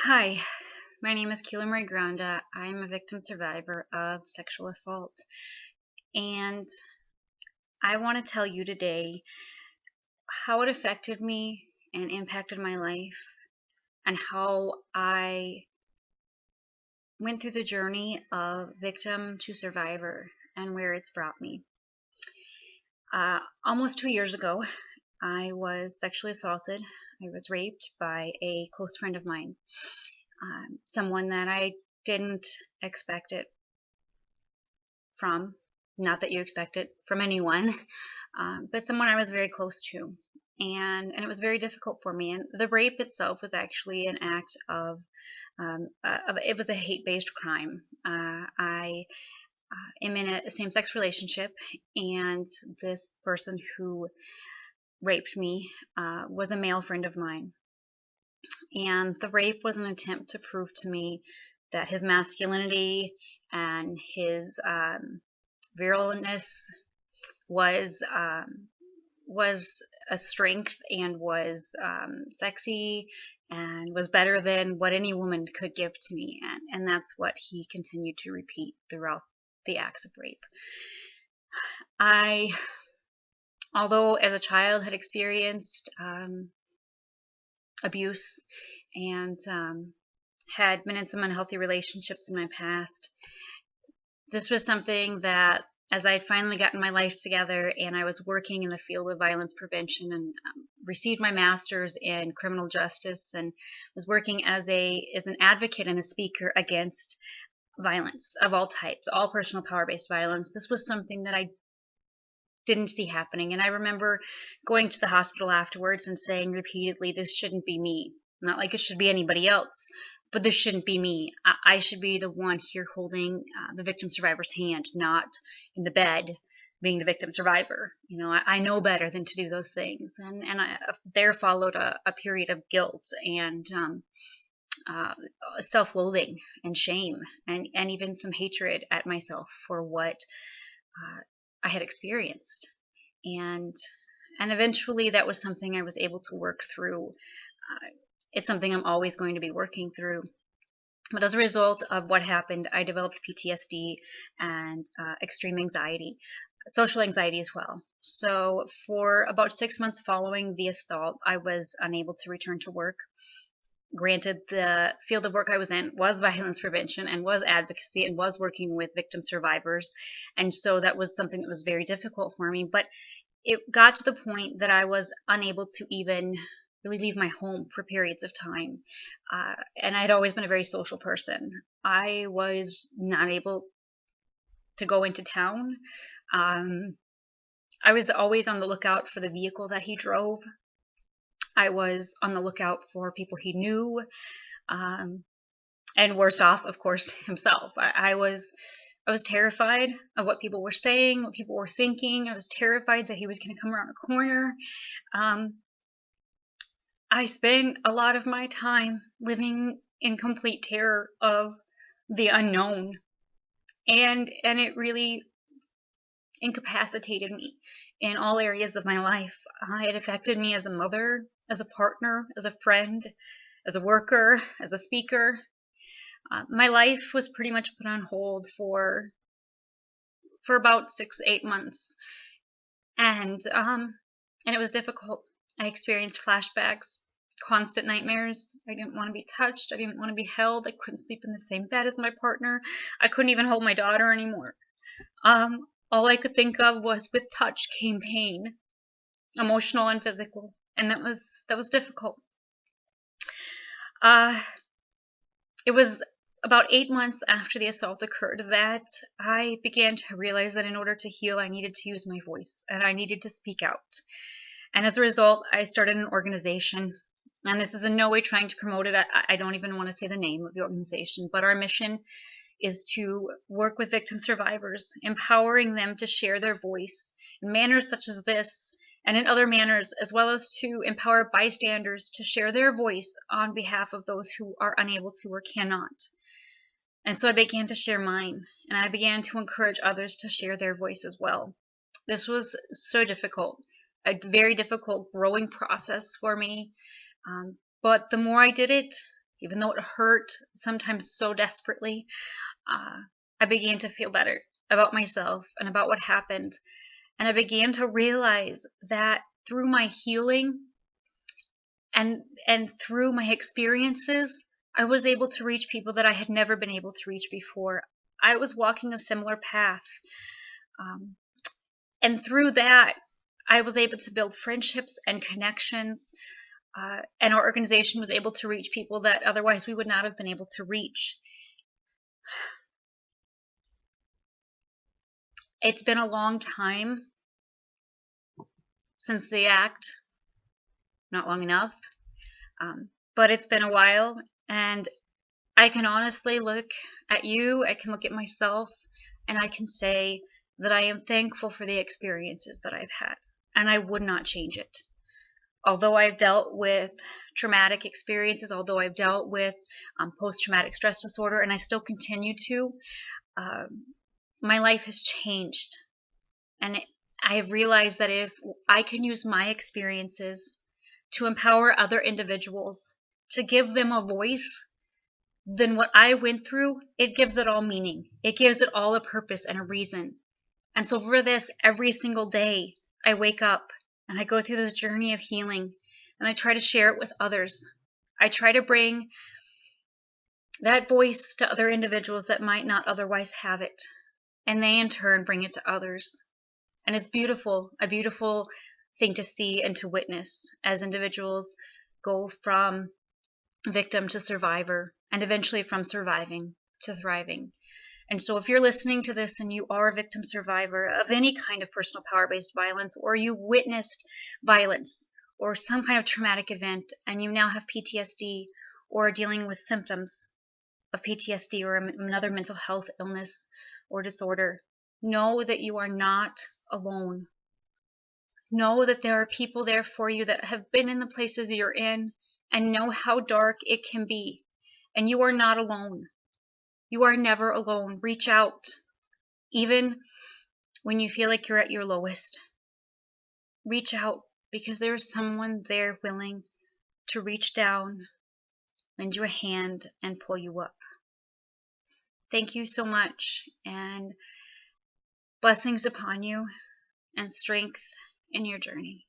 Hi, my name is Keila Marie Granda. I'm a victim survivor of sexual assault, and I want to tell you today how it affected me and impacted my life, and how I went through the journey of victim to survivor and where it's brought me. Almost 2 years ago, I was sexually assaulted. I was raped by a close friend of mine, someone that I didn't expect it from. Not that you expect it from anyone, but someone I was very close to. And it was very difficult for me. And the rape itself was actually an act of it was a hate-based crime. I am in a same-sex relationship, and this person who raped me was a male friend of mine. And the rape was an attempt to prove to me that his masculinity and his virulence was a strength, and was sexy, and was better than what any woman could give to me, and that's what he continued to repeat throughout the acts of rape. I, although as a child had experienced abuse and had been in some unhealthy relationships in my past, this was something that, as I had finally gotten my life together and I was working in the field of violence prevention, and received my master's in criminal justice, and was working as an advocate and a speaker against violence of all types, all personal power-based violence, this was something that I didn't see happening. And I remember going to the hospital afterwards and saying repeatedly, this shouldn't be me. Not like it should be anybody else, but this shouldn't be me. I should be the one here holding the victim survivor's hand, not in the bed being the victim survivor. You know, I know better than to do those things. And there followed a period of guilt and self-loathing and shame, and even some hatred at myself for what I had experienced. And eventually that was something I was able to work through. It's something I'm always going to be working through. But as a result of what happened, I developed PTSD and extreme anxiety, social anxiety as well. So for about 6 months following the assault, I was unable to return to work. Granted, the field of work I was in was violence prevention and was advocacy and was working with victim survivors. And so that was something that was very difficult for me. But it got to the point that I was unable to even really leave my home for periods of time. And I'd always been a very social person. I was not able to go into town. I was always on the lookout for the vehicle that he drove. I was on the lookout for people he knew, and worst off, of course, himself. I was terrified of what people were saying, what people were thinking. I was terrified that he was going to come around a corner. I spent a lot of my time living in complete terror of the unknown, and it really incapacitated me in all areas of my life. It affected me as a mother, as a partner, as a friend, as a worker, as a speaker. My life was pretty much put on hold for about 6-8 months, and it was difficult. I experienced flashbacks, constant nightmares. I didn't want to be touched. I didn't want to be held. I couldn't sleep in the same bed as my partner. I couldn't even hold my daughter anymore. All I could think of was, with touch came pain, emotional and physical, and that was difficult. It was about 8 months after the assault occurred that I began to realize that in order to heal, I needed to use my voice, and I needed to speak out. And as a result, I started an organization, and this is in no way trying to promote it. I don't even want to say the name of the organization, but our mission is to work with victim survivors, empowering them to share their voice in manners such as this, and in other manners, as well as to empower bystanders to share their voice on behalf of those who are unable to or cannot. And so I began to share mine, and I began to encourage others to share their voice as well. This was so difficult, a very difficult growing process for me. But the more I did it, even though it hurt sometimes so desperately, I began to feel better about myself and about what happened. And I began to realize that through my healing and through my experiences, I was able to reach people that I had never been able to reach before. I was walking a similar path. And through that, I was able to build friendships and connections. And our organization was able to reach people that otherwise we would not have been able to reach. It's been a long time since the act, not long enough, but it's been a while, and I can honestly look at you, I can look at myself, and I can say that I am thankful for the experiences that I've had, and I would not change it. Although I've dealt with traumatic experiences, although I've dealt with post-traumatic stress disorder, and I still continue to, my life has changed. And I have realized that if I can use my experiences to empower other individuals, to give them a voice, then what I went through, it gives it all meaning. It gives it all a purpose and a reason. And so for this, every single day, I wake up and I go through this journey of healing, and I try to share it with others. I try to bring that voice to other individuals that might not otherwise have it, and they in turn bring it to others. And it's beautiful, a beautiful thing to see and to witness as individuals go from victim to survivor, and eventually from surviving to thriving. And so if you're listening to this and you are a victim survivor of any kind of personal power-based violence, or you've witnessed violence or some kind of traumatic event, and you now have PTSD or are dealing with symptoms of PTSD or another mental health illness or disorder, know that you are not alone. Know that there are people there for you that have been in the places you're in and know how dark it can be. And you are not alone. You are never alone. Reach out, even when you feel like you're at your lowest. Reach out, because there is someone there willing to reach down, lend you a hand, and pull you up. Thank you so much, and blessings upon you and strength in your journey.